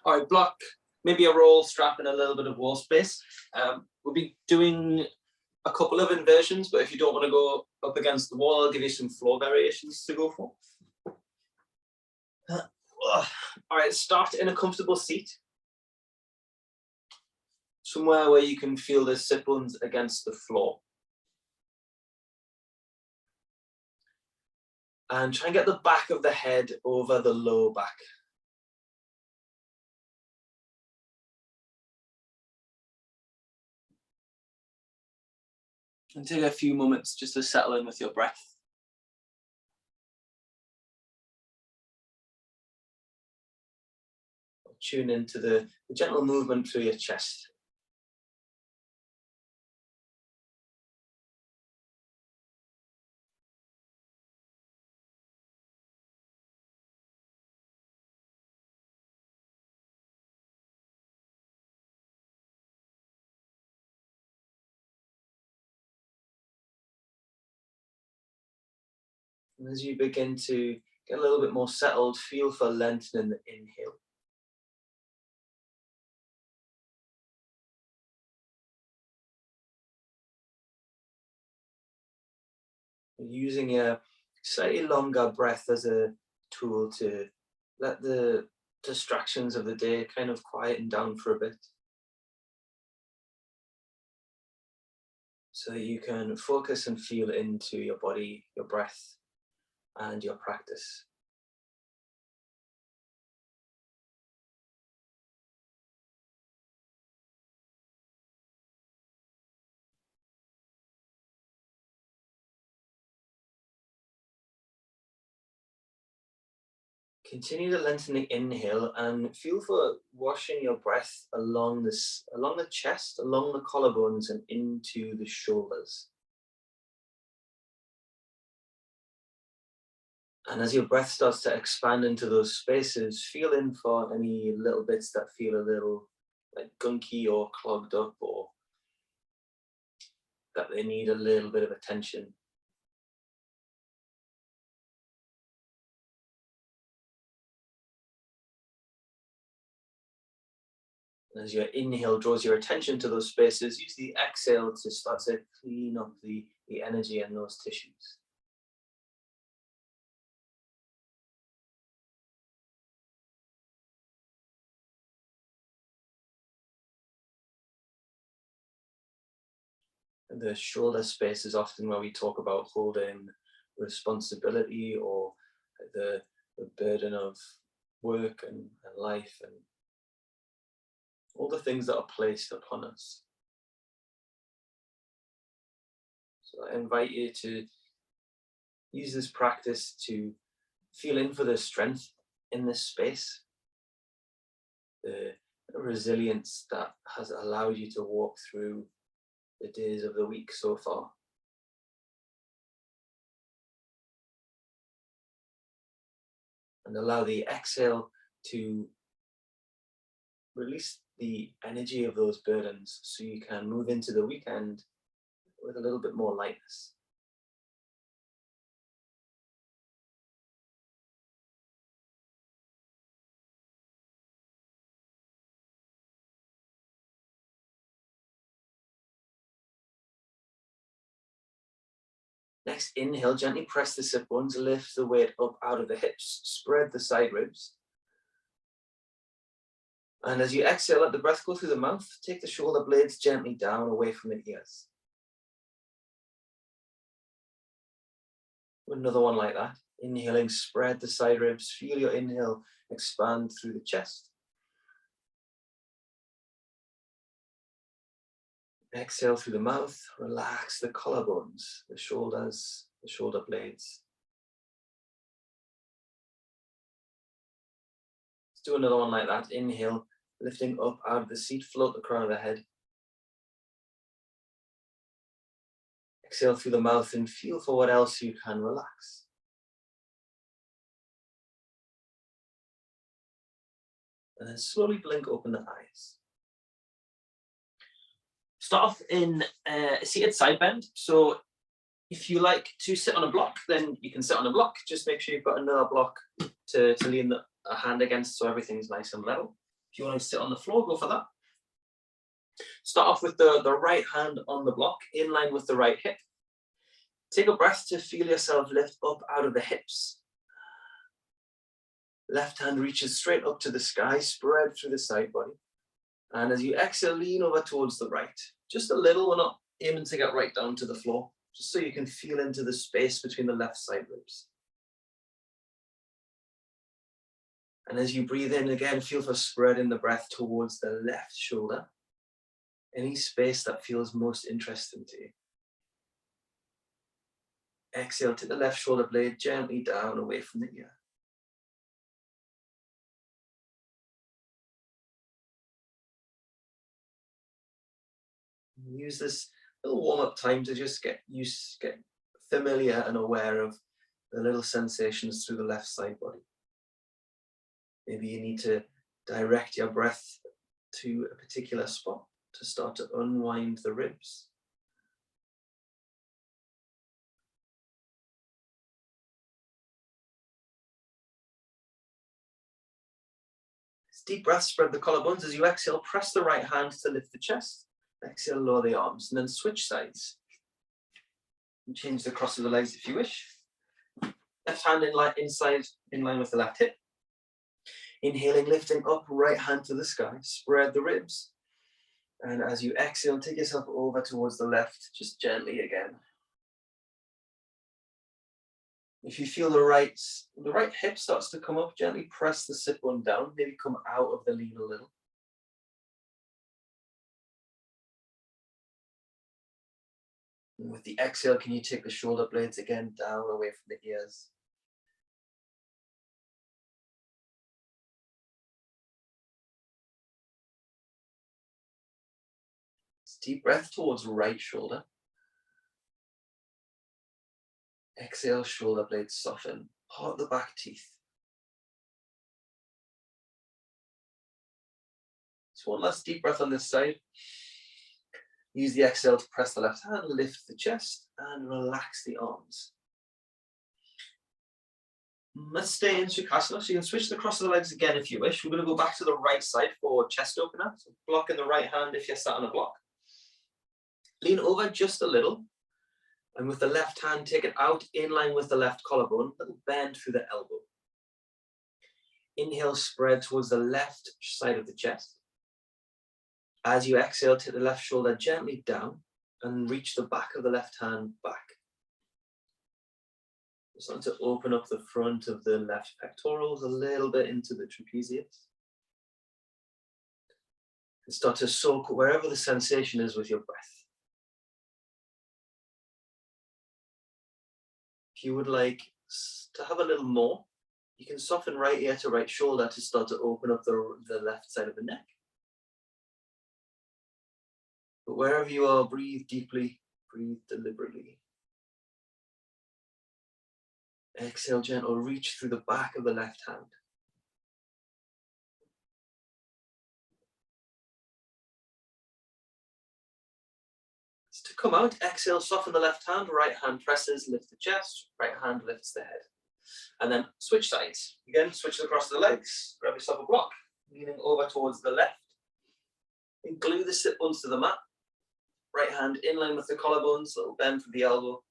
All right, block, maybe a roll strap and a little bit of wall space. We'll be doing a couple of inversions, but if you don't want to go up against the wall, I'll give you some floor variations to go for. All right, start in a comfortable seat. Somewhere where you can feel the sit bones against the floor. And try and get the back of the head over the low back. And take a few moments just to settle in with your breath. Tune into the gentle movement through your chest. And as you begin to get a little bit more settled, feel for lengthening the inhale. Using your slightly longer breath as a tool to let the distractions of the day kind of quieten down for a bit. So that you can focus and feel into your body, your breath, and your practice. Continue to lengthen the inhale and feel for washing your breath along the chest, along the collarbones and into the shoulders. And as your breath starts to expand into those spaces, feel in for any little bits that feel a little like gunky or clogged up, or that they need a little bit of attention. As your inhale draws your attention to those spaces, use the exhale to start to clean up the energy in those tissues. And the shoulder space is often where we talk about holding responsibility or the burden of work and life and all the things that are placed upon us. So I invite you to use this practice to feel in for the strength in this space, the resilience that has allowed you to walk through the days of the week so far. And allow the exhale to release the energy of those burdens so you can move into the weekend with a little bit more lightness. Next, inhale, gently press the sit bones, lift the weight up out of the hips, spread the side ribs. And as you exhale, let the breath go through the mouth, take the shoulder blades gently down away from the ears. Another one like that. Inhaling, spread the side ribs, feel your inhale expand through the chest. Exhale through the mouth, relax the collarbones, the shoulders, the shoulder blades. Let's do another one like that. Inhale, lifting up out of the seat, float the crown of the head. Exhale through the mouth and feel for what else you can relax. And then slowly blink open the eyes. Start off in a seated side bend. So if you like to sit on a block, then you can sit on a block. Just make sure you've got another block to lean a hand against so everything's nice and level. If you want to sit on the floor, go for that. Start off with the right hand on the block, in line with the right hip. Take a breath to feel yourself lift up out of the hips. Left hand reaches straight up to the sky, spread through the side body. And as you exhale, lean over towards the right. Just a little, we're not aiming to get right down to the floor, just so you can feel into the space between the left side ribs. And as you breathe in, again, feel for spreading the breath towards the left shoulder. Any space that feels most interesting to you. Exhale, take the left shoulder blade gently down away from the ear. Use this little warm-up time to just get familiar and aware of the little sensations through the left side body. Maybe you need to direct your breath to a particular spot to start to unwind the ribs. As deep breath, spread the collarbones. As you exhale, press the right hand to lift the chest. Exhale, lower the arms, and then switch sides. And change the cross of the legs if you wish. Left hand in line with the left hip. Inhaling, lifting up, right hand to the sky. Spread the ribs. And as you exhale, take yourself over towards the left, just gently again. If you feel the right hip starts to come up, gently press the sit bone down, maybe come out of the lean a little. And with the exhale, can you take the shoulder blades again down away from the ears? Deep breath towards right shoulder. Exhale, shoulder blades soften. Part the back teeth. So one last deep breath on this side. Use the exhale to press the left hand, lift the chest, and relax the arms. Let's stay in Sukhasana. So you can switch the cross of the legs again if you wish. We're going to go back to the right side for chest opener. So block in the right hand if you're sat on a block. Lean over just a little, and with the left hand, take it out in line with the left collarbone, a little bend through the elbow. Inhale, spread towards the left side of the chest. As you exhale, take the left shoulder gently down and reach the back of the left hand back. Starting to open up the front of the left pectorals a little bit into the trapezius. And start to soak wherever the sensation is with your breath. If you would like to have a little more, you can soften right ear to right shoulder to start to open up the left side of the neck. But wherever you are, breathe deeply, breathe deliberately. Exhale, gentle reach through the back of the left hand. To come out, exhale, soften the left hand, right hand presses, lift the chest, right hand lifts the head. And then switch sides. Again, switch across the legs, grab yourself a block, leaning over towards the left. And glue the sit bones to the mat. Right hand in line with the collarbones, little bend through the elbow.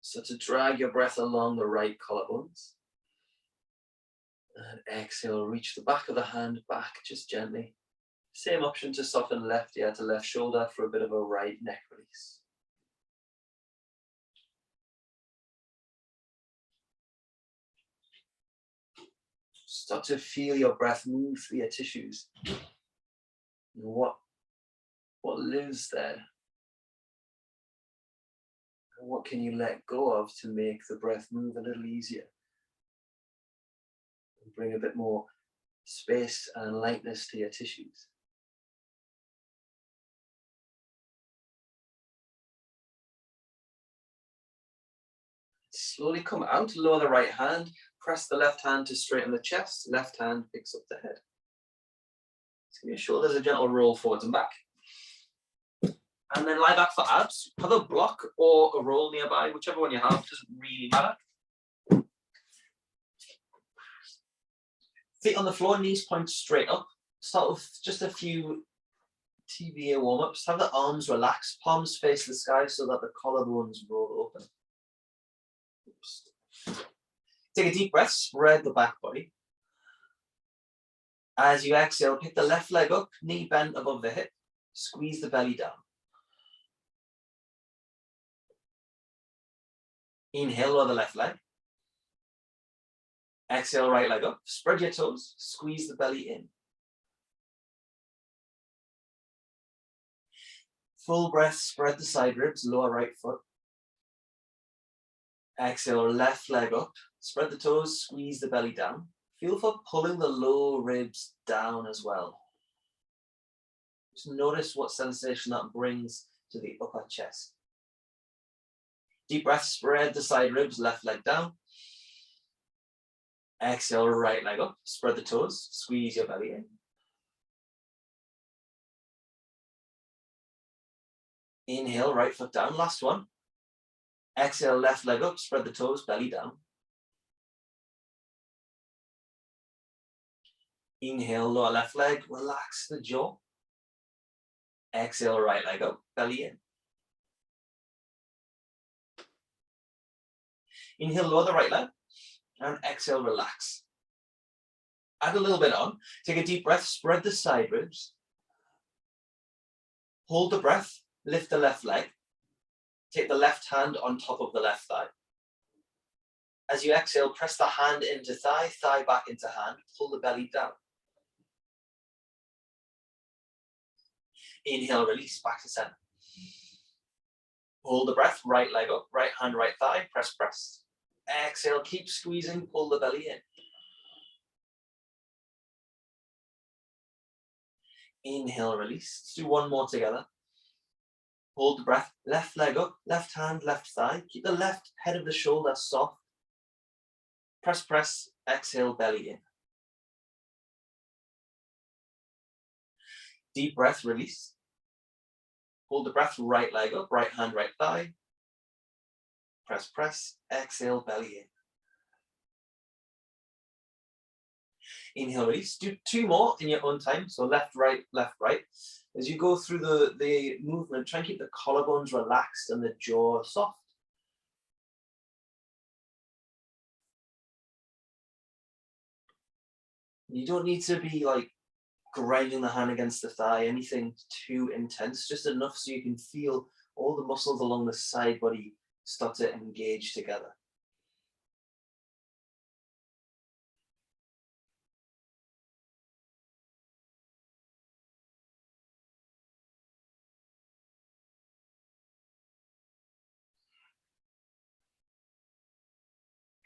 So to drag your breath along the right collarbones. And exhale, reach the back of the hand back just gently. Same option to soften left ear to left shoulder for a bit of a right neck release. Start to feel your breath move through your tissues. What lives there? And what can you let go of to make the breath move a little easier? And bring a bit more space and lightness to your tissues. Slowly come out, lower the right hand, press the left hand to straighten the chest, left hand picks up the head. So give your shoulders a gentle roll forwards and back. And then lie back for abs. Have a block or a roll nearby, whichever one you have, doesn't really matter. Feet on the floor, knees point straight up. Start with just a few TBA warm-ups. Have the arms relaxed, palms face the sky so that the collarbones roll open. Oops. Take a deep breath, spread the back body. As you exhale, pick the left leg up, knee bent above the hip, squeeze the belly down. Inhale, lower the left leg. Exhale, right leg up, spread your toes, squeeze the belly in. Full breath, spread the side ribs, lower right foot. Exhale, left leg up, spread the toes, squeeze the belly down. Feel for pulling the low ribs down as well. Just notice what sensation that brings to the upper chest. Deep breath, spread the side ribs, left leg down. Exhale, right leg up, spread the toes, squeeze your belly in. Inhale, right foot down, last one. Exhale, left leg up, spread the toes, belly down. Inhale, lower left leg, relax the jaw. Exhale, right leg up, belly in. Inhale, lower the right leg, and exhale, relax. Add a little bit on. Take a deep breath, spread the side ribs. Hold the breath, lift the left leg. Take the left hand on top of the left thigh. As you exhale, press the hand into thigh, thigh back into hand, pull the belly down. Inhale, release, back to center. Hold the breath, right leg up, right hand, right thigh, press, press. Exhale, keep squeezing, pull the belly in. Inhale, release. Let's do one more together. Hold the breath, left leg up, left hand, left thigh. Keep the left head of the shoulder soft. Press, press, exhale, belly in. Deep breath, release. Hold the breath, right leg up, right hand, right thigh. Press, press, exhale, belly in. Inhale, release. Do two more in your own time. So left, right, left, right. As you go through the movement, try and keep the collarbones relaxed and the jaw soft. You don't need to be like grinding the hand against the thigh, anything too intense, just enough so you can feel all the muscles along the side body start to engage together.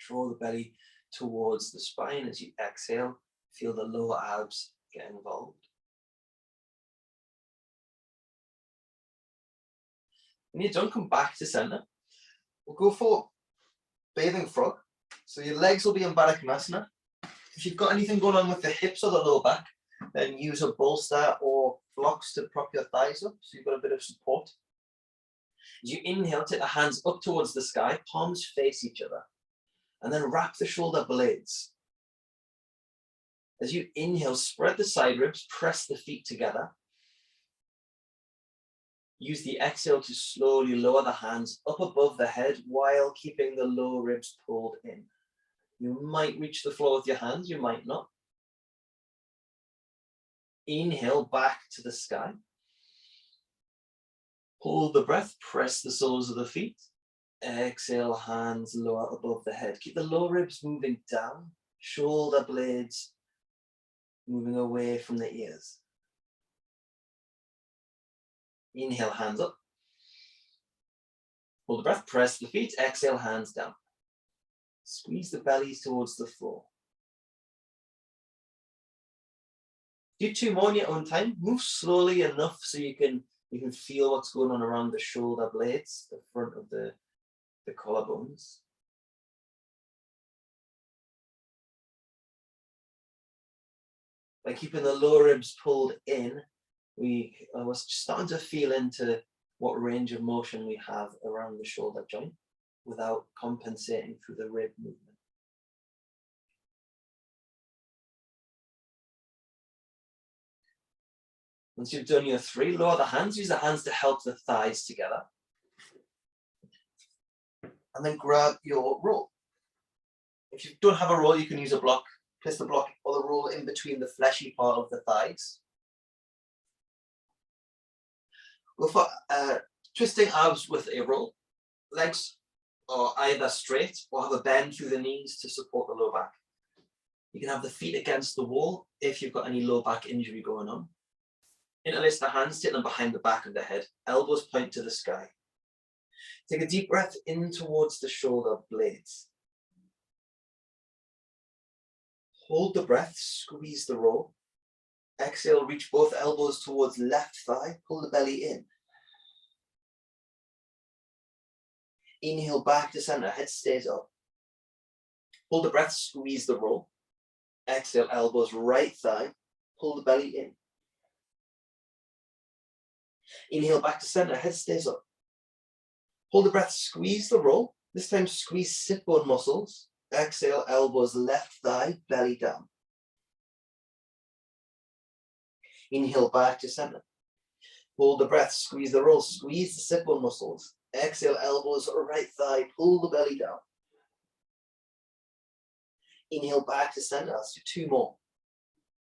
Draw the belly towards the spine as you exhale. Feel the lower abs get involved. When you're done, come back to center. We'll go for bathing frog. So your legs will be in Baddha Konasana. If you've got anything going on with the hips or the lower back, then use a bolster or blocks to prop your thighs up so you've got a bit of support. As you inhale, take the hands up towards the sky, palms face each other, and then wrap the shoulder blades. As you inhale, spread the side ribs, press the feet together. Use the exhale to slowly lower the hands up above the head while keeping the lower ribs pulled in. You might reach the floor with your hands, you might not. Inhale back to the sky. Hold the breath, press the soles of the feet. Exhale, hands lower above the head. Keep the lower ribs moving down, shoulder blades moving away from the ears. Inhale, hands up. Hold the breath, press the feet, exhale, hands down. Squeeze the bellies towards the floor. Do two more in your own time. Move slowly enough so you can feel what's going on around the shoulder blades, the front of the collarbones. By keeping the lower ribs pulled in, we are starting to feel into what range of motion we have around the shoulder joint without compensating through the rib movement. Once you've done your 3, lower the hands. Use the hands to help the thighs together. And then grab your roll. If you don't have a roll, you can use a block. Place the block or the roll in between the fleshy part of the thighs. Go for twisting abs with a roll. Legs are either straight or have a bend through the knees to support the low back. You can have the feet against the wall if you've got any low back injury going on. Interlace the hands, take them behind the back of the head. Elbows point to the sky. Take a deep breath in towards the shoulder blades. Hold the breath, squeeze the roll. Exhale, reach both elbows towards left thigh, pull the belly in. Inhale back to center, head stays up. Hold the breath, squeeze the roll. Exhale, elbows right thigh, pull the belly in. Inhale back to center, head stays up. Hold the breath, squeeze the roll. This time squeeze sit bone muscles. Exhale, elbows left thigh, belly down. Inhale back to center. Hold the breath, squeeze the roll, squeeze the sit bone muscles. Exhale, elbows right thigh, pull the belly down. Inhale back to center, let's do 2 more.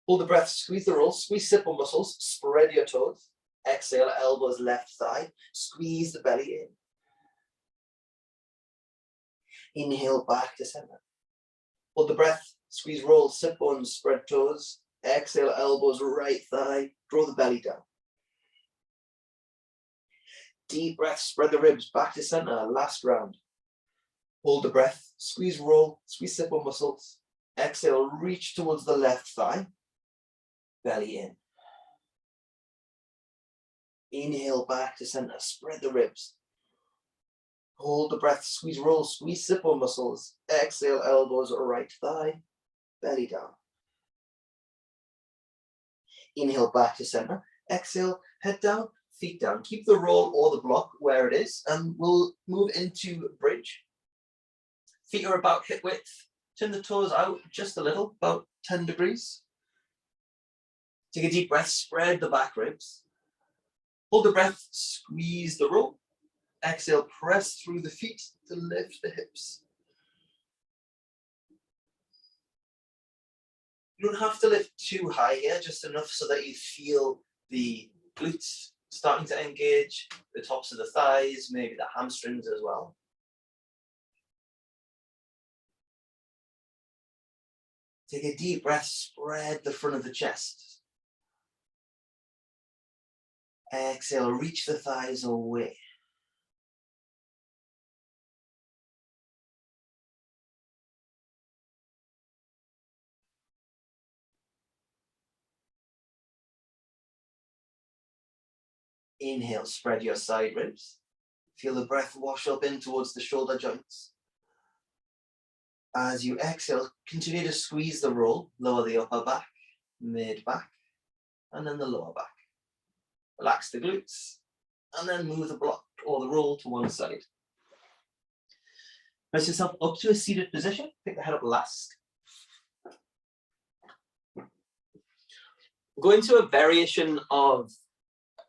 Hold the breath, squeeze the roll, squeeze sit bone muscles, spread your toes. Exhale, elbows left thigh, squeeze the belly in. Inhale back to center. Hold the breath, squeeze roll, sit bones, spread toes. Exhale, elbows right thigh, draw the belly down. Deep breath, spread the ribs, back to center, last round. Hold the breath, squeeze roll, squeeze sit bone muscles. Exhale, reach towards the left thigh, belly in. Inhale back to center, spread the ribs. Hold the breath, squeeze roll, squeeze sit bone muscles. Exhale, elbows right thigh, belly down. Inhale back to center. Exhale, head down, feet down. Keep the roll or the block where it is, and we'll move into bridge. Feet are about hip width. Turn the toes out just a little, about 10 degrees. Take a deep breath, spread the back ribs. Hold the breath, squeeze the roll. Exhale, press through the feet to lift the hips. You don't have to lift too high here, just enough so that you feel the glutes starting to engage, the tops of the thighs, maybe the hamstrings as well. Take a deep breath, spread the front of the chest. Exhale, reach the thighs away. Inhale, spread your side ribs. Feel the breath wash up in towards the shoulder joints. As you exhale, continue to squeeze the roll, lower the upper back, mid back, and then the lower back. Relax the glutes, and then move the block or the roll to one side. Press yourself up to a seated position, pick the head up last. Go into a variation of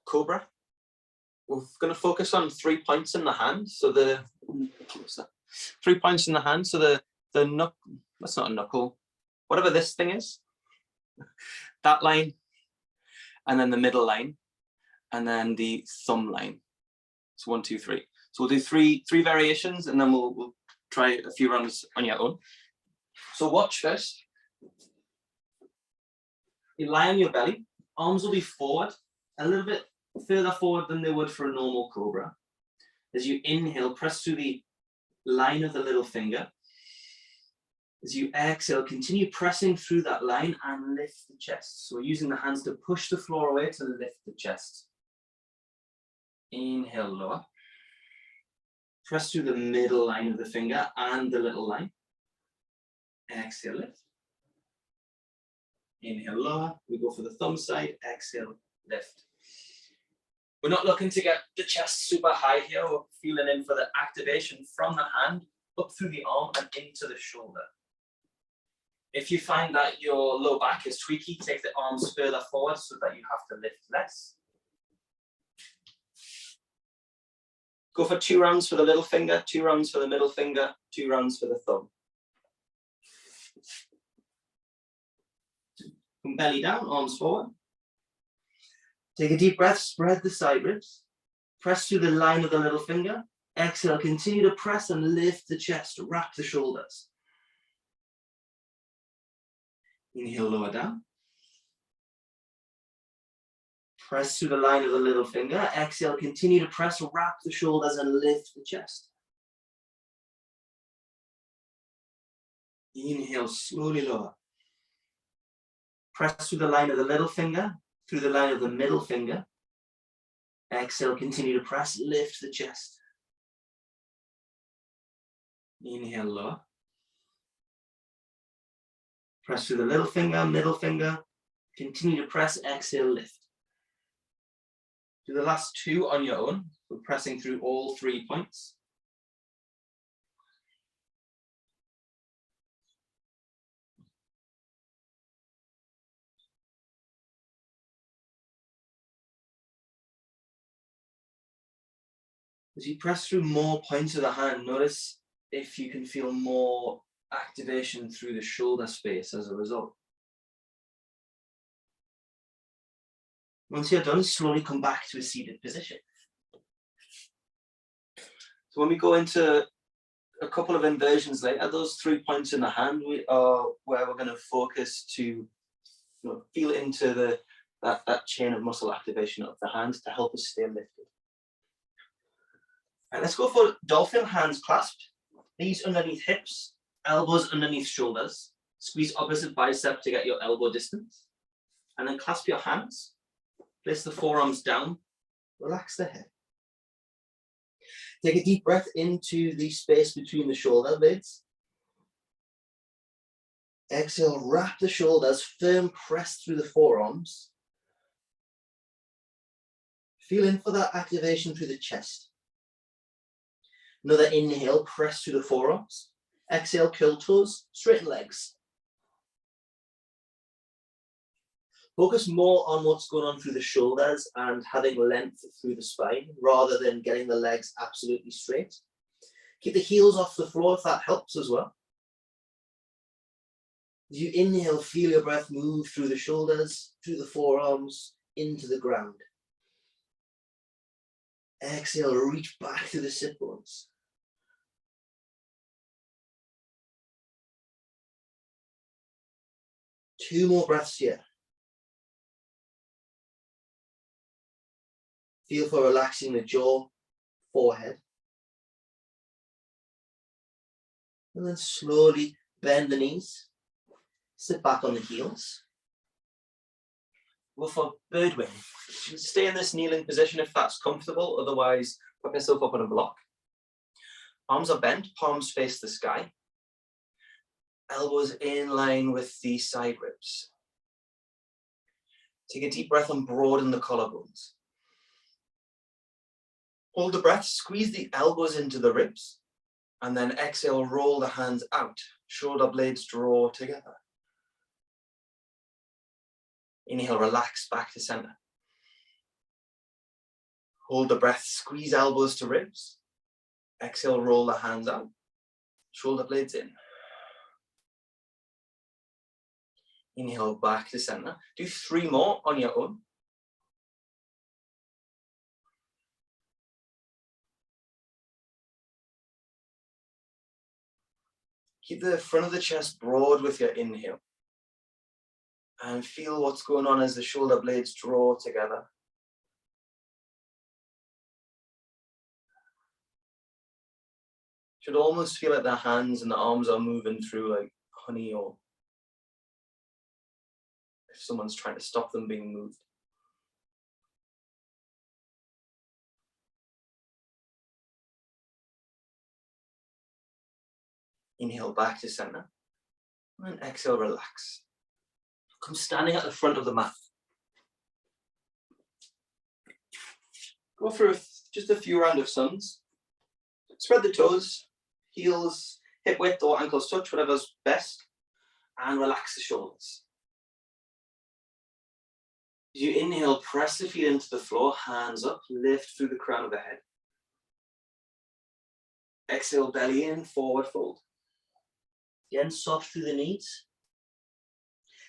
Cobra. We're going to focus on 3 points in the hand. So the 3 points in the hand. So the knuckle, that's not a knuckle, whatever this thing is, that line, and then the middle line, and then the thumb line. So 1, 2, 3. So we'll do three variations, and then we'll try a few rounds on your own. So watch first. You lie on your belly, arms will be forward, a little bit further forward than they would for a normal Cobra. As you inhale, press through the line of the little finger. As you exhale, continue pressing through that line and lift the chest. So we're using the hands to push the floor away to lift the chest. Inhale, lower. Press through the middle line of the finger and the little line. Exhale, lift. Inhale, lower. We go for the thumb side. Exhale, lift. We're not looking to get the chest super high here. We're feeling in for the activation from the hand up through the arm and into the shoulder. If you find that your low back is tweaky, take the arms further forward so that you have to lift less. Go for 2 rounds for the little finger, 2 rounds for the middle finger, 2 rounds for the thumb. From belly down, arms forward. Take a deep breath, spread the side ribs. Press through the line of the little finger. Exhale, continue to press and lift the chest, wrap the shoulders. Inhale, lower down. Press through the line of the little finger. Exhale, continue to press, wrap the shoulders and lift the chest. Inhale, slowly lower. Press through the line of the little finger, through the line of the middle finger. Exhale, continue to press, lift the chest. Inhale, lower. Press through the little finger, middle finger. Continue to press, exhale, lift. Do the last 2 on your own. We're pressing through all 3 points. As you press through more points of the hand, notice if you can feel more activation through the shoulder space as a result. Once you're done, slowly come back to a seated position. So when we go into a couple of inversions later, those 3 points in the hand are where we're going to focus to feel into that chain of muscle activation of the hand to help us stay lifted. Right, let's go for dolphin, hands clasped, knees underneath hips, elbows underneath shoulders. Squeeze opposite bicep to get your elbow distance. And then clasp your hands. Place the forearms down, relax the head. Take a deep breath into the space between the shoulder blades. Exhale, wrap the shoulders, firm press through the forearms. Feel in for that activation through the chest. Another inhale, press through the forearms. Exhale, curl toes, straighten legs. Focus more on what's going on through the shoulders and having length through the spine rather than getting the legs absolutely straight. Keep the heels off the floor if that helps as well. As you inhale, feel your breath move through the shoulders, through the forearms, into the ground. Exhale, reach back to the sit bones. Two more breaths here. Feel for relaxing the jaw, forehead. And then slowly bend the knees. Sit back on the heels. Go for bird wing. Stay in this kneeling position if that's comfortable. Otherwise, put yourself up on a block. Arms are bent, palms face the sky. Elbows in line with the side ribs. Take a deep breath and broaden the collarbones. Hold the breath, squeeze the elbows into the ribs, and then exhale, roll the hands out. Shoulder blades draw together. Inhale, relax back to center. Hold the breath, squeeze elbows to ribs. Exhale, roll the hands out. Shoulder blades in. Inhale, back to center. Do 3 more on your own. Keep the front of the chest broad with your inhale. And feel what's going on as the shoulder blades draw together. Should almost feel like the hands and the arms are moving through like honey, or if someone's trying to stop them being moved. Inhale back to center. And exhale, relax. Come standing at the front of the mat. Go for just a few rounds of suns. Spread the toes, heels hip width or ankles touch, whatever's best. and relax the shoulders. As you inhale, press the feet into the floor, hands up, lift through the crown of the head. Exhale, belly in, forward fold. Again, soft through the knees.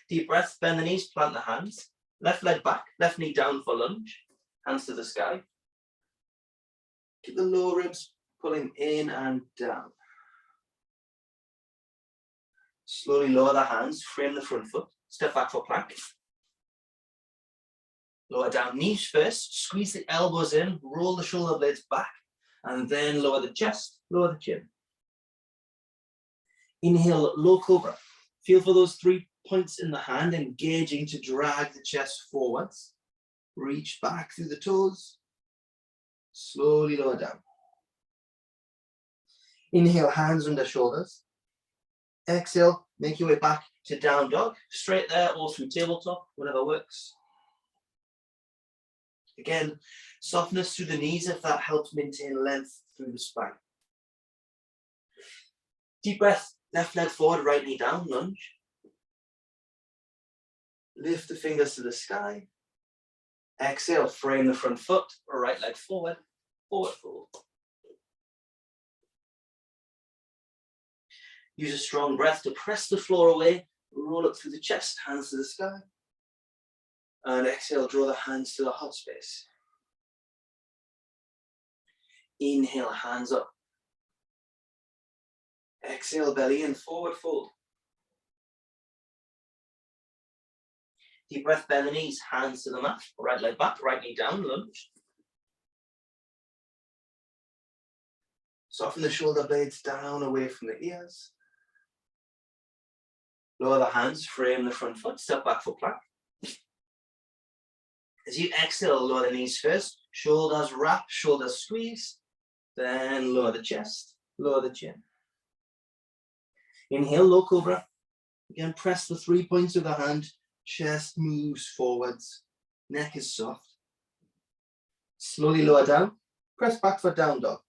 Deep breath, bend the knees, plant the hands. Left leg back, left knee down for lunge. Hands to the sky. Keep the lower ribs pulling in and down. Slowly lower the hands, frame the front foot. Step back for plank. Lower down, knees first. Squeeze the elbows in, roll the shoulder blades back. And then lower the chest, lower the chin. Inhale, low cobra. Feel for those 3 points in the hand, engaging to drag the chest forwards. Reach back through the toes. Slowly lower down. Inhale, hands under shoulders. Exhale, make your way back to down dog. Straight there or through tabletop, whatever works. Again, softness through the knees if that helps maintain length through the spine. Deep breath, left leg forward, right knee down, lunge. Lift the fingers to the sky. Exhale, frame the front foot, right leg forward, forward fold. Use a strong breath to press the floor away, roll up through the chest, hands to the sky. And exhale, draw the hands to the heart space. Inhale, hands up. Exhale, belly in, forward fold. Deep breath, bend the knees, hands to the mat. Right leg back, right knee down, lunge. Soften the shoulder blades down away from the ears. Lower the hands, frame the front foot, step back for plank. As you exhale, lower the knees first, shoulders wrap, shoulders squeeze, then lower the chest, lower the chin. Inhale, low cobra. Again, press the 3 points of the hand, chest moves forwards, neck is soft. Slowly lower down, press back for down dog.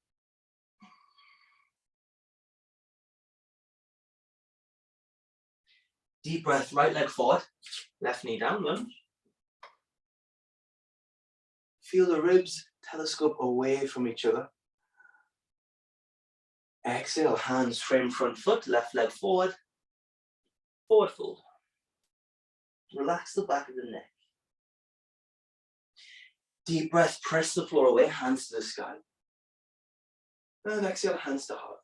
Deep breath, right leg forward, left knee down, lunge. Feel the ribs telescope away from each other. Exhale, hands frame front foot, left leg forward, forward fold. Relax the back of the neck. Deep breath, press the floor away, hands to the sky. And exhale, hands to heart.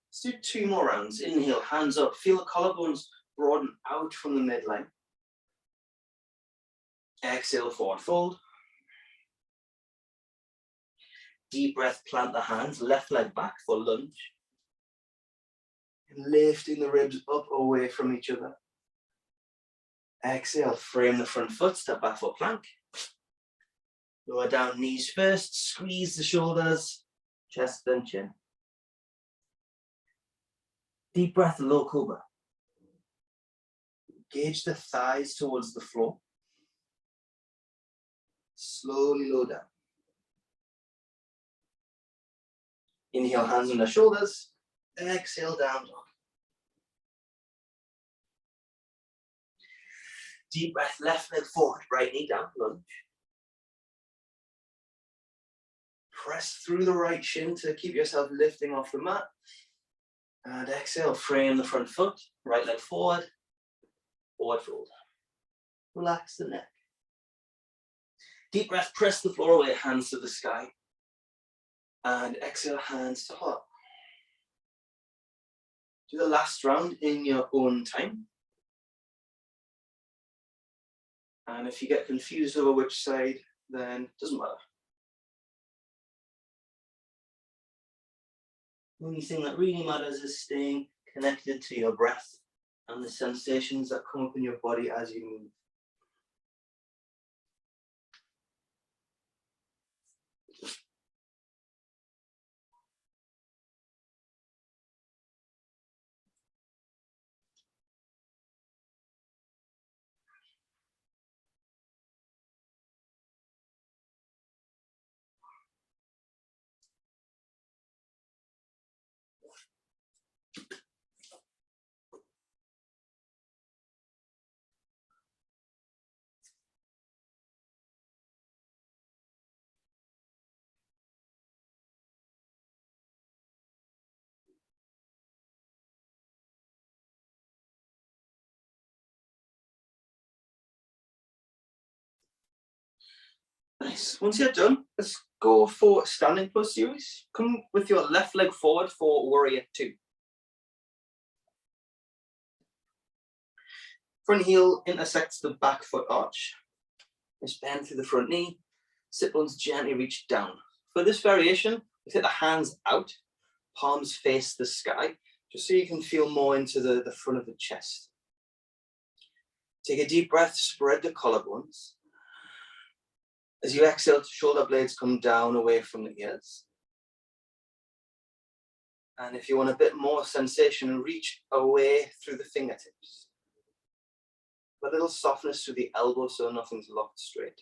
Let's do 2 more rounds. Inhale, hands up. Feel the collarbones broaden out from the midline. Exhale, forward fold. Deep breath, plant the hands, left leg back for lunge. Lifting the ribs up away from each other. Exhale, frame the front foot, step back for plank. Lower down, knees first, squeeze the shoulders, chest then chin. Deep breath, low cobra. Engage the thighs towards the floor. Slowly lower down. Inhale, hands under shoulders. Exhale, down dog. Deep breath, left leg forward, right knee down, lunge. Press through the right shin to keep yourself lifting off the mat. And exhale, frame the front foot, right leg forward, forward fold. Relax the neck. Deep breath, press the floor away, hands to the sky. And exhale, hands to heart. Do the last round in your own time. And if you get confused over which side, then it doesn't matter. The only thing that really matters is staying connected to your breath and the sensations that come up in your body as you move. Nice. Once you're done, let's go for standing plus series. Come with your left leg forward for warrior 2. Front heel intersects the back foot arch. Just bend through the front knee. Sit bones gently reach down. For this variation, we take the hands out, palms face the sky, just so you can feel more into the front of the chest. Take a deep breath, spread the collarbones. As you exhale, shoulder blades come down away from the ears. And if you want a bit more sensation, reach away through the fingertips. A little softness through the elbow so nothing's locked straight.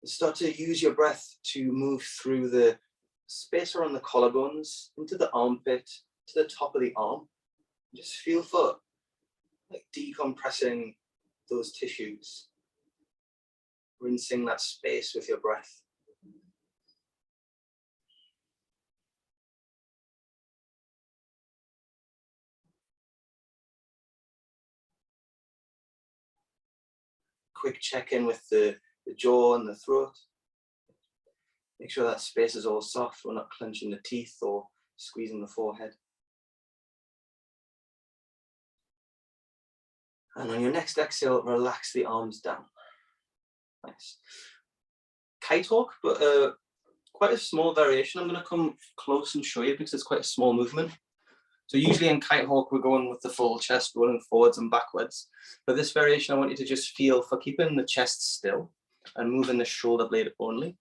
And start to use your breath to move through the space around the collarbones, into the armpit, to the top of the arm. Just feel for like decompressing those tissues, rinsing that space with your breath. Quick check-in with the jaw and the throat. Make sure that space is all soft. We're not clenching the teeth or squeezing the forehead. And on your next exhale, relax the arms down. Nice. Kite hawk, but quite a small variation. I'm going to come close and show you because it's quite a small movement. So usually in kite hawk, we're going with the full chest, rolling forwards and backwards. But this variation, I want you to just feel for keeping the chest still and moving the shoulder blade only.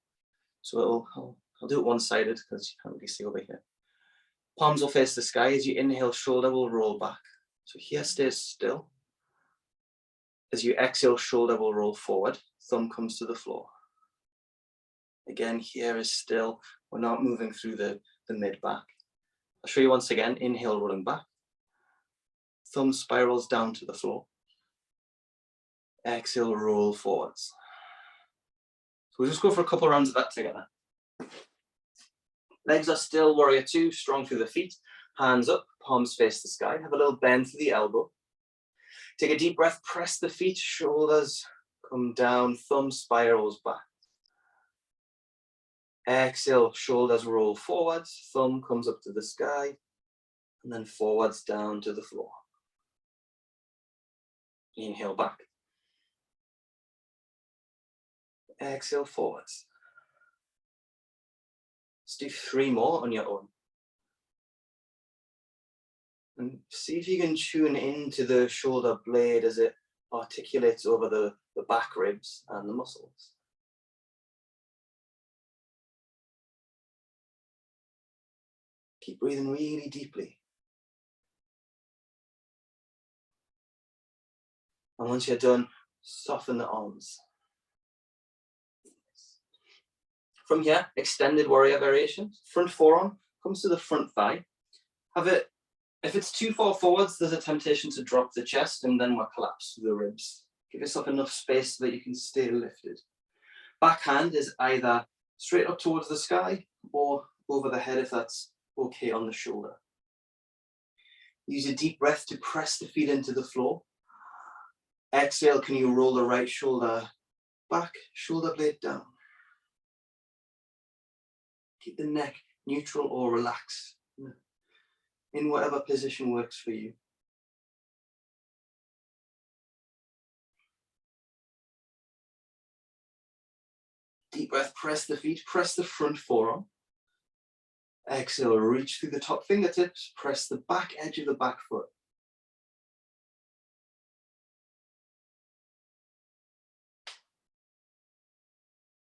So I'll do it one-sided because you can't really see over here. Palms will face the sky. As you inhale, shoulder will roll back. So here stays still. As you exhale, shoulder will roll forward. Thumb comes to the floor. Again, here is still. We're not moving through the mid-back. I'll show you once again. Inhale, rolling back. Thumb spirals down to the floor. Exhale, roll forwards. So we'll just go for a couple rounds of that together. Legs are still, warrior 2, strong through the feet. Hands up, palms face the sky. Have a little bend to the elbow. Take a deep breath, press the feet, shoulders come down, thumb spirals back. Exhale, shoulders roll forwards, thumb comes up to the sky, and then forwards down to the floor. Inhale back. Exhale forwards. Let's do 3 more on your own. And see if you can tune into the shoulder blade as it articulates over the back ribs and the muscles. Keep breathing really deeply. And once you're done, soften the arms. From here, extended warrior variation. Front forearm comes to the front thigh. Have it, if it's too far forwards, there's a temptation to drop the chest and then we'll collapse the ribs. Give yourself enough space so that you can stay lifted. Back hand is either straight up towards the sky or over the head if that's okay on the shoulder. Use a deep breath to press the feet into the floor. Exhale, can you roll the right shoulder back, shoulder blade down. Keep the neck neutral or relaxed in whatever position works for you. Deep breath, press the feet, press the front forearm. Exhale, reach through the top fingertips, press the back edge of the back foot.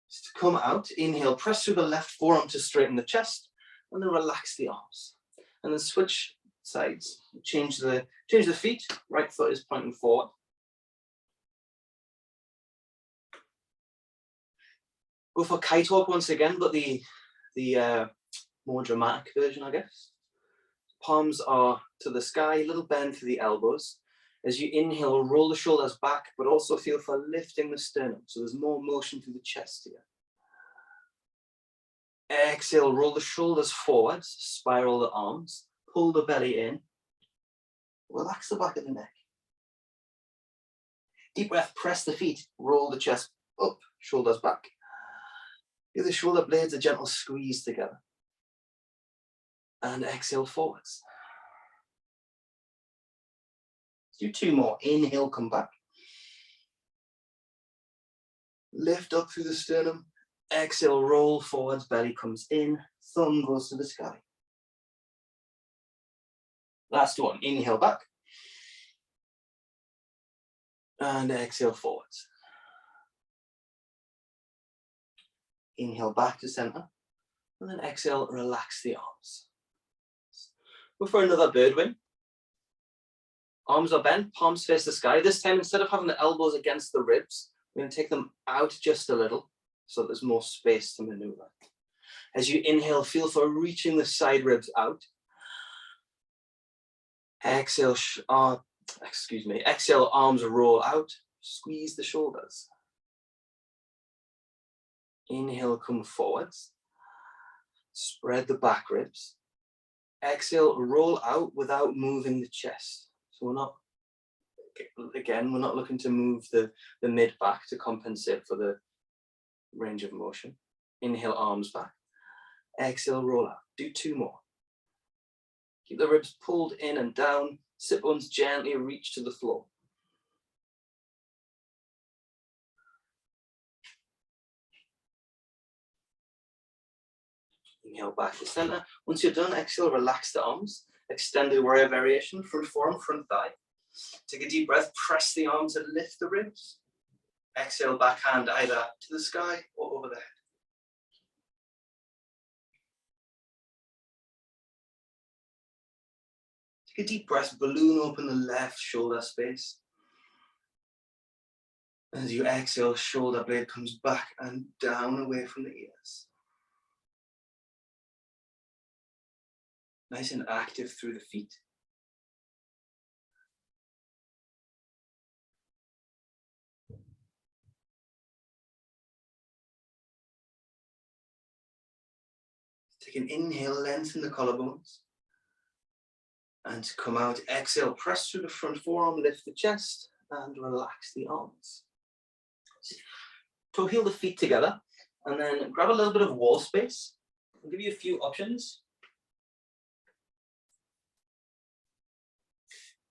Just to come out, inhale, press through the left forearm to straighten the chest, and then relax the arms. And then switch sides, change the feet, right foot is pointing forward. Go for kite hawk once again, but the more dramatic version, I guess. Palms are to the sky, little bend through the elbows. As you inhale, roll the shoulders back, but also feel for lifting the sternum. So there's more motion through the chest here. Exhale, roll the shoulders forwards, spiral the arms, pull the belly in. Relax the back of the neck. Deep breath, press the feet, roll the chest up, shoulders back. Give the shoulder blades a gentle squeeze together. And exhale forwards. Let's do 2 more. Inhale, come back. Lift up through the sternum. Exhale, roll forwards, belly comes in, thumb goes to the sky. Last one, inhale back. And exhale forwards. Inhale back to center. And then exhale, relax the arms. Go for another bird wing. Arms are bent, palms face the sky. This time, instead of having the elbows against the ribs, we're going to take them out just a little so there's more space to maneuver. As you inhale, feel for reaching the side ribs out. Exhale, exhale, arms roll out. Squeeze the shoulders. Inhale, come forwards. Spread the back ribs. Exhale, roll out without moving the chest. So we're not looking to move the mid back to compensate for the range of motion. Inhale, arms back. Exhale, roll out. Do 2 more. Keep the ribs pulled in and down. Sit bones gently reach to the floor. Inhale back to center. Once you're done, exhale, relax the arms. Extended warrior variation, front forearm, front thigh. Take a deep breath, press the arms and lift the ribs. Exhale, back hand either to the sky or over the head. Take a deep breath, balloon open the left shoulder space. As you exhale, shoulder blade comes back and down away from the ears. Nice and active through the feet. Take an inhale, lengthen the collarbones. And to come out, exhale, press through the front forearm, lift the chest, and relax the arms. Toe heel the feet together, and then grab a little bit of wall space. I'll give you a few options.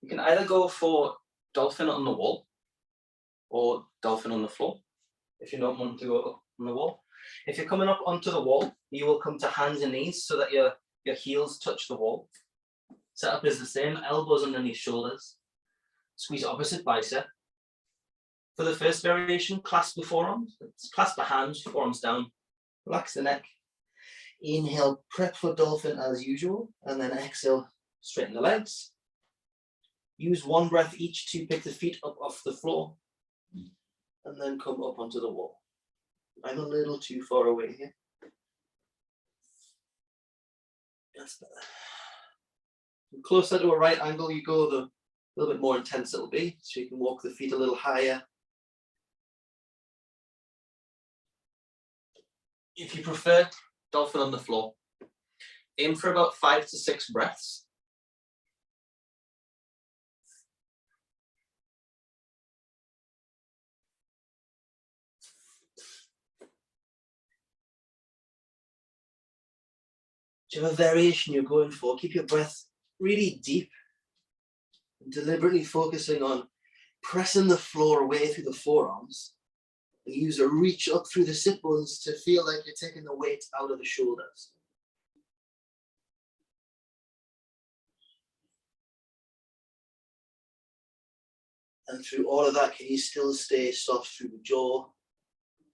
You can either go for dolphin on the wall or dolphin on the floor, if you don't want to go up on the wall. If you're coming up onto the wall, you will come to hands and knees so that your heels touch the wall. Setup is the same, elbows underneath shoulders. Squeeze opposite bicep. For the first variation, clasp the forearms. Clasp the hands, forearms down. Relax the neck. Inhale, prep for dolphin as usual, and then exhale, straighten the legs. Use 1 breath each to pick the feet up off the floor, and then come up onto the wall. I'm a little too far away here. That's better. The closer to a right angle you go, the little bit more intense it'll be, so you can walk the feet a little higher. If you prefer, dolphin on the floor. Aim for about 5 to 6 breaths. Whichever variation you're going for, keep your breath really deep. And deliberately focusing on pressing the floor away through the forearms. And use a reach up through the sit bones to feel like you're taking the weight out of the shoulders. And through all of that, can you still stay soft through the jaw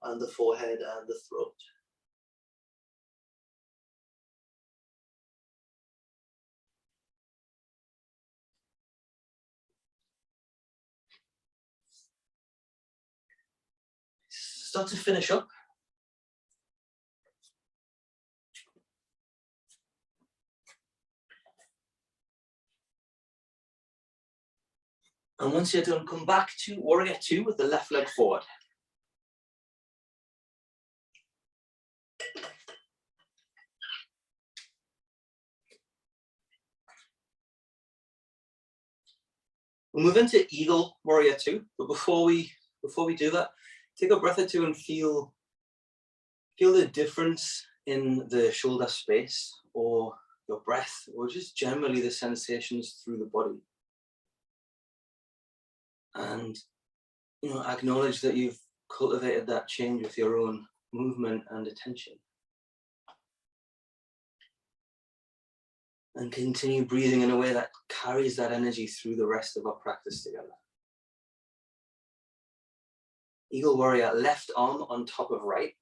and the forehead and the throat? Start to finish up. And once you're done, come back to Warrior 2 with the left leg forward. We'll move into Eagle Warrior 2, but before we do that, take a breath or two and feel the difference in the shoulder space, or your breath, or just generally the sensations through the body. And acknowledge that you've cultivated that change with your own movement and attention. And continue breathing in a way that carries that energy through the rest of our practice together. Eagle Warrior, left arm on top of right.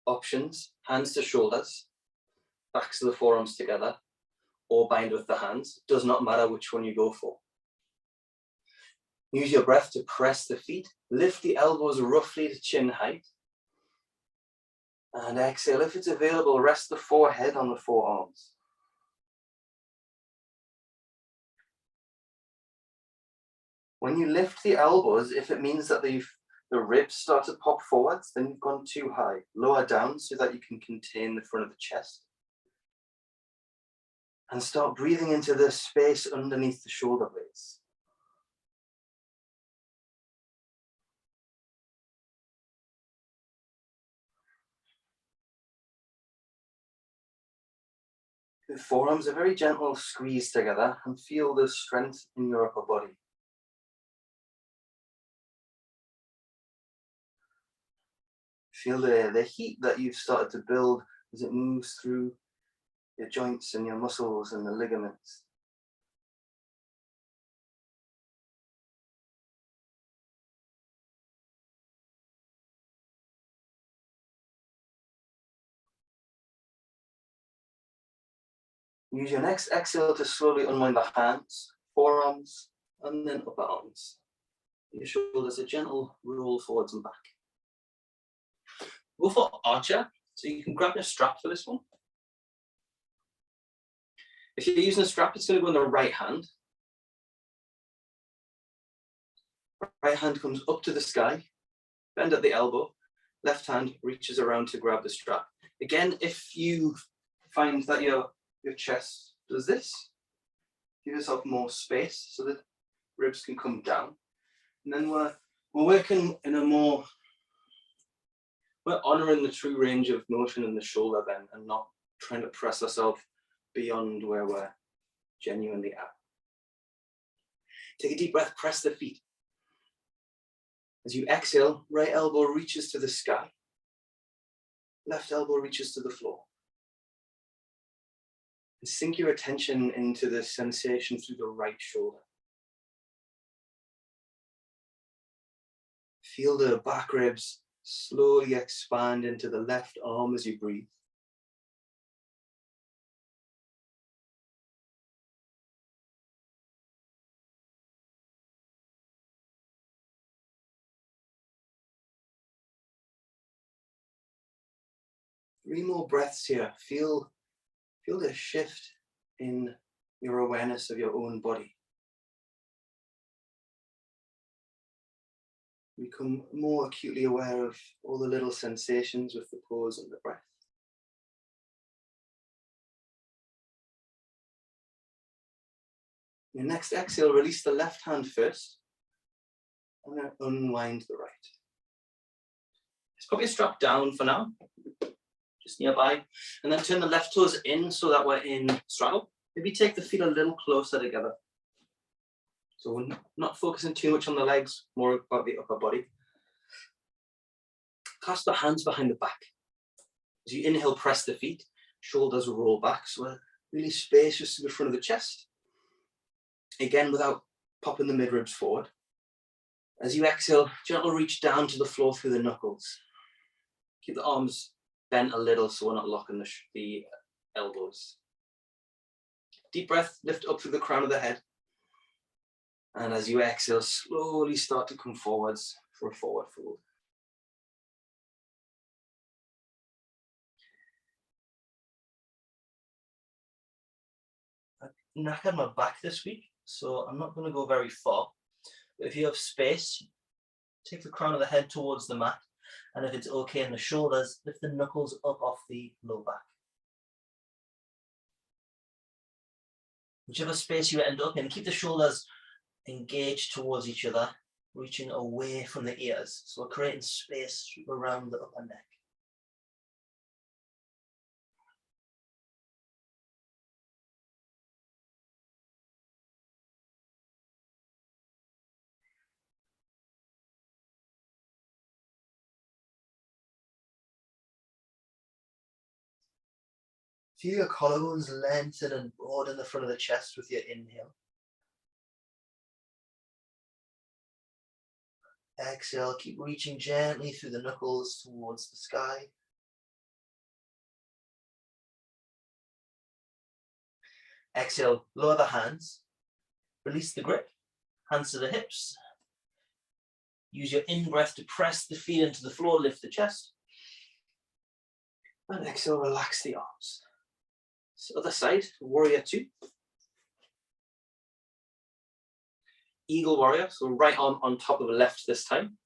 Options, hands to shoulders, backs of the forearms together, or bind with the hands. Does not matter which one you go for. Use your breath to press the feet. Lift the elbows roughly to chin height. And exhale, if it's available, rest the forehead on the forearms. When you lift the elbows, if it means that the ribs start to pop forwards, then you've gone too high. Lower down so that you can contain the front of the chest. And start breathing into the space underneath the shoulder blades. The forearms are very gentle squeeze together and feel the strength in your upper body. Feel the heat that you've started to build as it moves through your joints and your muscles and the ligaments. Use your next exhale to slowly unwind the hands, forearms, and then upper arms. Your shoulders a gentle roll forwards and back. Go for Archer, so you can grab your strap for this one. If you're using a strap, it's going to go in the right hand. Right hand comes up to the sky, bend at the elbow, left hand reaches around to grab the strap. Again, if you find that your chest does this, give yourself more space so that ribs can come down. And then we're working in a more, we're honoring the true range of motion in the shoulder then, and not trying to press ourselves beyond where we're genuinely at. Take a deep breath, press the feet. As you exhale, right elbow reaches to the sky, left elbow reaches to the floor. And sink your attention into the sensation through the right shoulder. Feel the back ribs slowly expand into the left arm as you breathe. Three more breaths here. Feel the shift in your awareness of your own body. Become more acutely aware of all the little sensations with the pause and the breath. Your next exhale, release the left hand first, and then unwind the right. Let's put your strap down for now, just nearby, and then turn the left toes in so that we're in straddle. Maybe take the feet a little closer together. So we're not focusing too much on the legs, more about the upper body. Clasp the hands behind the back. As you inhale, press the feet, shoulders roll back, so we're really spacious to the front of the chest. Again, without popping the mid-ribs forward. As you exhale, gentle reach down to the floor through the knuckles. Keep the arms bent a little so we're not locking the elbows. Deep breath, lift up through the crown of the head. And as you exhale, slowly start to come forwards for a forward fold. I've knackered my back this week, so I'm not going to go very far. But if you have space, take the crown of the head towards the mat. And if it's okay in the shoulders, lift the knuckles up off the low back. Whichever space you end up in, keep the shoulders engage towards each other, reaching away from the ears. So we're creating space around the upper neck. Feel your collarbones lengthen and broaden the front of the chest with your inhale. Exhale, keep reaching gently through the knuckles towards the sky. Exhale, lower the hands. Release the grip, hands to the hips. Use your in-breath to press the feet into the floor, lift the chest. And exhale, relax the arms. So other side, warrior two. Eagle warrior, so right arm on top of the left this time.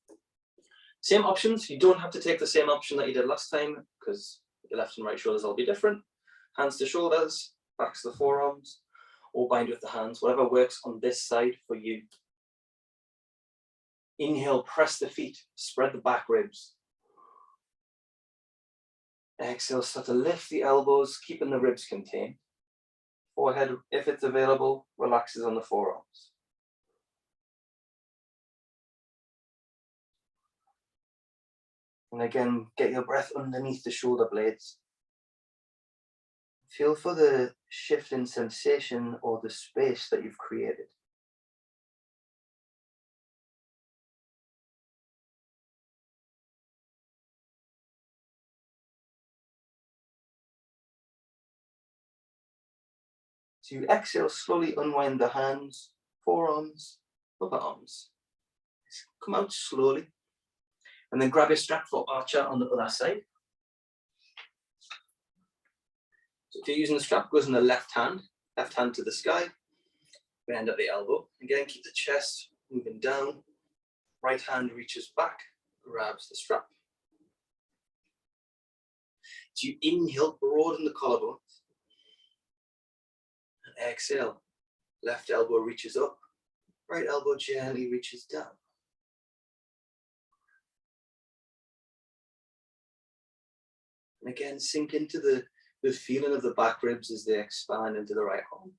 Same options, you don't have to take the same option that you did last time because your left and right shoulders will be different. Hands to shoulders, backs to the forearms, or bind with the hands, whatever works on this side for you. Inhale, press the feet, spread the back ribs. Exhale, start to lift the elbows, keeping the ribs contained. Forehead, if it's available, relaxes on the forearms. And again, get your breath underneath the shoulder blades. Feel for the shift in sensation or the space that you've created. So you exhale, slowly unwind the hands, forearms, upper arms. Come out slowly. And then grab your strap for archer on the other side. So if you're using the strap, goes in the left hand to the sky, bend at the elbow. Again, keep the chest moving down. Right hand reaches back, grabs the strap. So you inhale, broaden the collarbone. And exhale, left elbow reaches up, right elbow gently reaches down. And again, sink into the feeling of the back ribs as they expand into the right arm.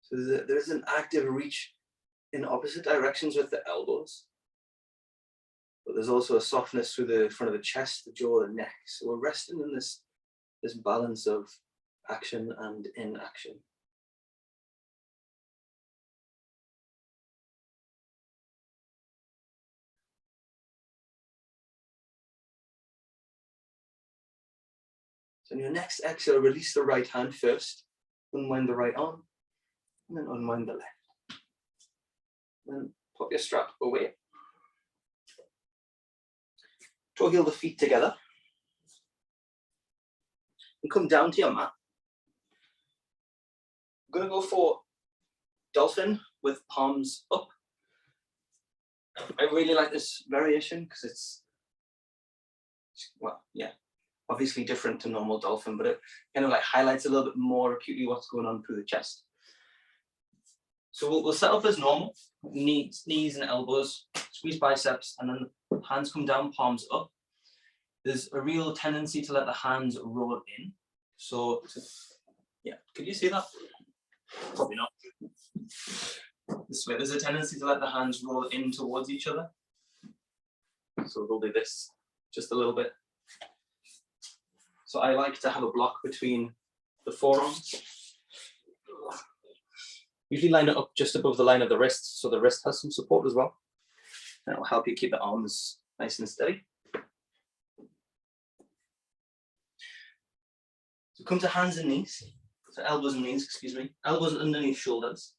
So there's an active reach in opposite directions with the elbows. But there's also a softness through the front of the chest, the jaw, the neck. So we're resting in this balance of action and inaction. So in your next exhale, release the right hand first, unwind the right arm, and then unwind the left. Then pop your strap away. Toe heel the feet together. And come down to your mat. I'm going to go for dolphin with palms up. I really like this variation because it's, well, yeah, obviously different to normal dolphin, but it kind of like highlights a little bit more acutely what's going on through the chest. So we'll set up as normal, knees and elbows, squeeze biceps, and then hands come down, palms up. There's a real tendency to let the hands roll in. So, yeah, could you see that? Probably not. This way, there's a tendency to let the hands roll in towards each other. So we'll do this just a little bit. So I like to have a block between the forearms. Usually line it up just above the line of the wrist, so the wrist has some support as well. And it will help you keep the arms nice and steady. So come to hands and knees. So elbows and knees, excuse me. Elbows underneath shoulders.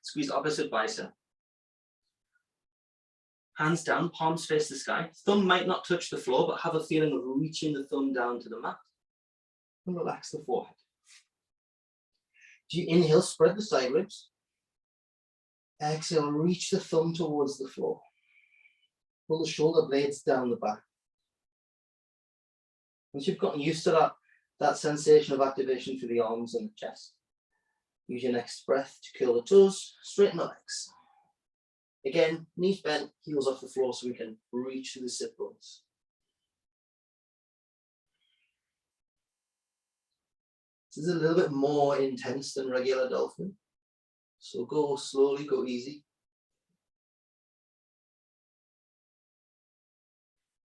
Squeeze opposite bicep. Hands down, palms face the sky. Thumb might not touch the floor, but have a feeling of reaching the thumb down to the mat. And relax the forehead. Do you inhale, spread the side ribs. Exhale, reach the thumb towards the floor. Pull the shoulder blades down the back. Once you've gotten used to that sensation of activation through the arms and the chest, use your next breath to curl the toes, straighten the legs. Again, knees bent, heels off the floor so we can reach through the sit bones. This is a little bit more intense than regular dolphin. So go slowly, go easy.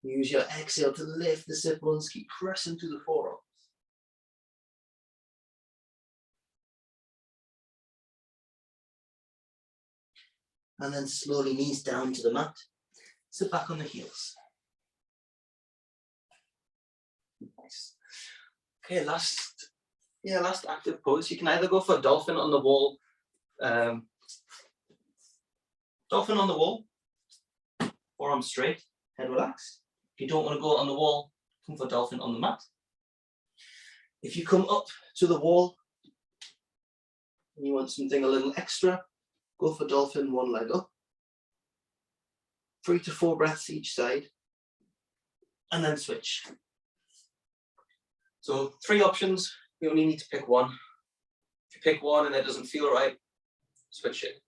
Use your exhale to lift the sit bones, keep pressing through the forearms. And then slowly knees down to the mat. Sit back on the heels. Nice. Okay, last active pose. You can either go for dolphin on the wall, forearms straight, head relaxed. If you don't want to go on the wall, come for dolphin on the mat. If you come up to the wall and you want something a little extra, go for dolphin, one leg up. 3 to 4 breaths each side, and then switch. So 3 options, you only need to pick one. If you pick one and it doesn't feel right, switch it.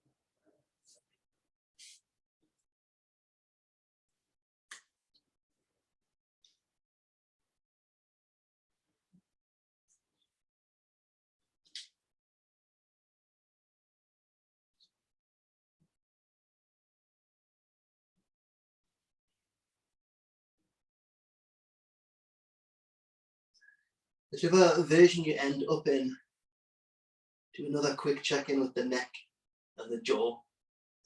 Whichever version you end up in, do another quick check-in with the neck and the jaw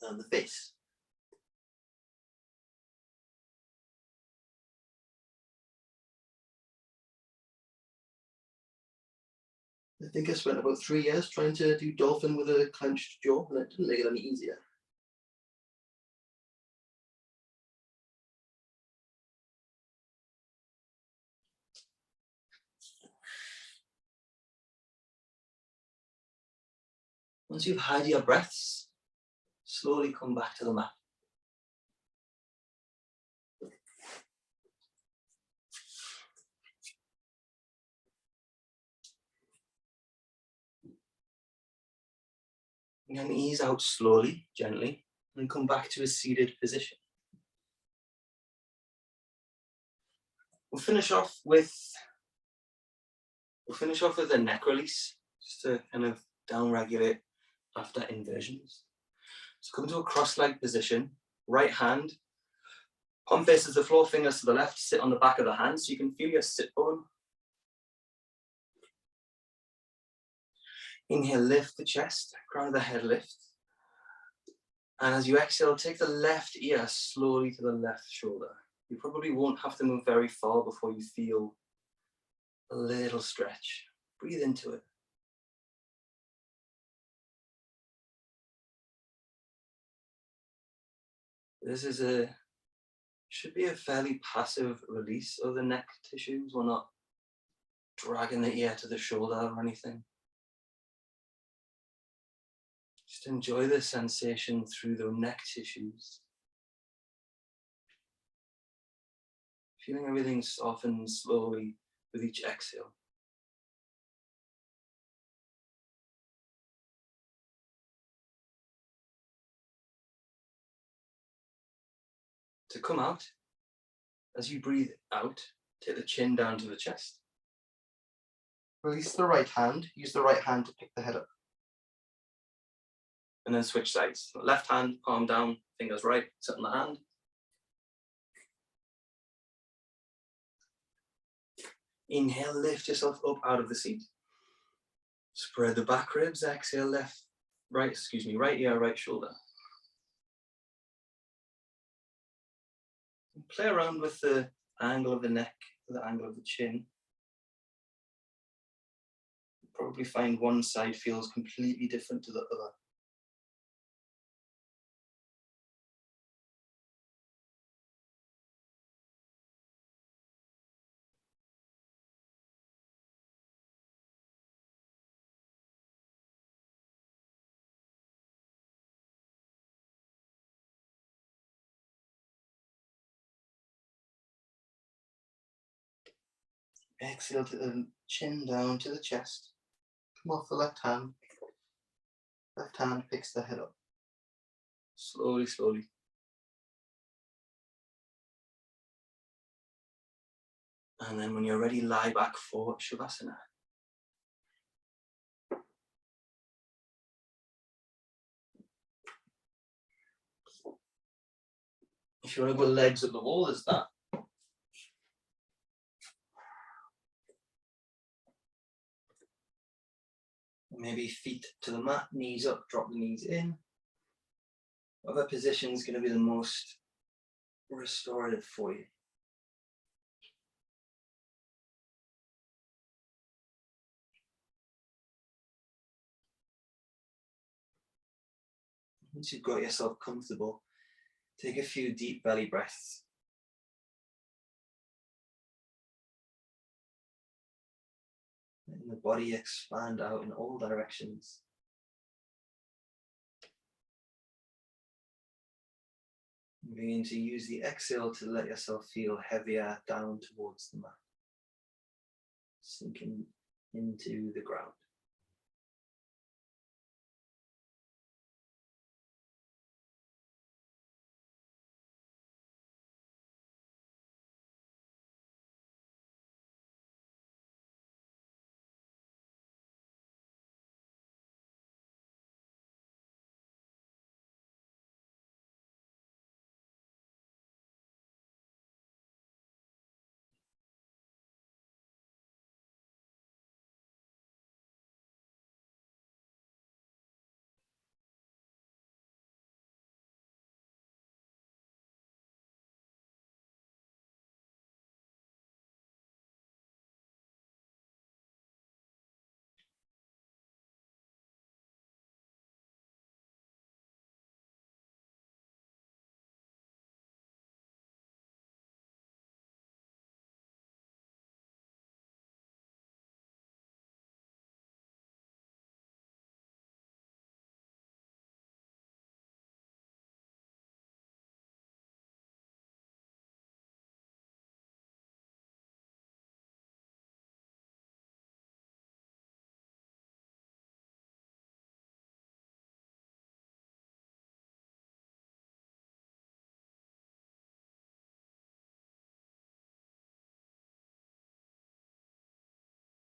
and the face. I think I spent about 3 years trying to do dolphin with a clenched jaw, and it didn't make it any easier. Once you've had your breaths, slowly come back to the mat. And then ease out slowly, gently, and come back to a seated position. We'll finish off with a neck release, just to kind of down-regulate after inversions. So come to a cross-legged position, right hand, palm faces the floor, fingers to the left, sit on the back of the hand so you can feel your sit bone. Inhale, lift the chest, crown of the head lift. And as you exhale, take the left ear slowly to the left shoulder. You probably won't have to move very far before you feel a little stretch. Breathe into it. This should be a fairly passive release of the neck tissues. We're not dragging the ear to the shoulder or anything. Just enjoy the sensation through the neck tissues. Feeling everything soften slowly with each exhale. To come out, as you breathe out, take the chin down to the chest. Release the right hand, use the right hand to pick the head up. And then switch sides. Left hand, palm down, fingers right, sit on the hand. Inhale, lift yourself up out of the seat. Spread the back ribs, exhale, right ear, right shoulder. Play around with the angle of the neck, the angle of the chin. You'll probably find one side feels completely different to the other. Exhale to the chin down to the chest. Come off the left hand. Left hand picks the head up. Slowly, slowly. And then when you're ready, lie back for Shavasana. If you want to go legs at the wall, there's that. Maybe feet to the mat, knees up, drop the knees in. Whatever position is going to be the most restorative for you. Once you've got yourself comfortable, take a few deep belly breaths. Letting the body expand out in all directions. Begin to use the exhale to let yourself feel heavier down towards the mat. Sinking into the ground.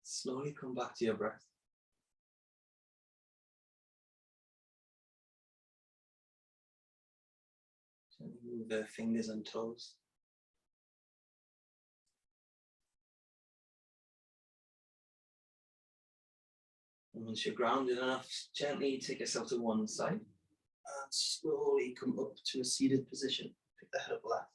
Slowly come back to your breath. Gently move the fingers and toes. And once you're grounded enough, gently take yourself to one side and slowly come up to a seated position. Pick the head up left.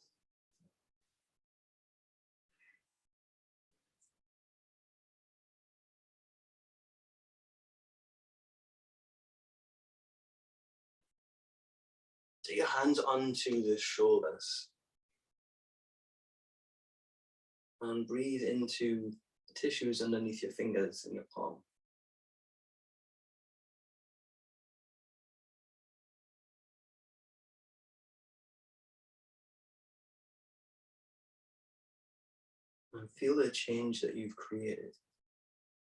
Take your hands onto the shoulders and breathe into the tissues underneath your fingers and your palm. And feel the change that you've created,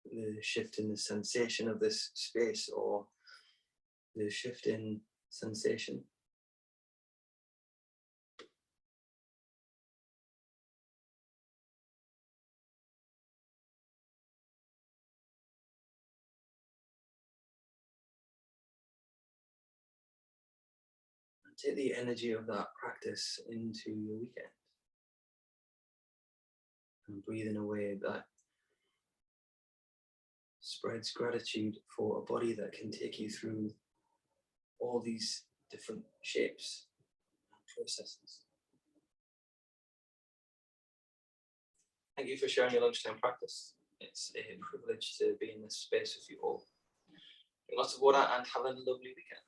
the shift in the sensation of this space or the shift in sensation. Take the energy of that practice into your weekend. And breathe in a way that spreads gratitude for a body that can take you through all these different shapes and processes. Thank you for sharing your lunchtime practice. It's a privilege to be in this space with you all. Drink lots of water and have a lovely weekend.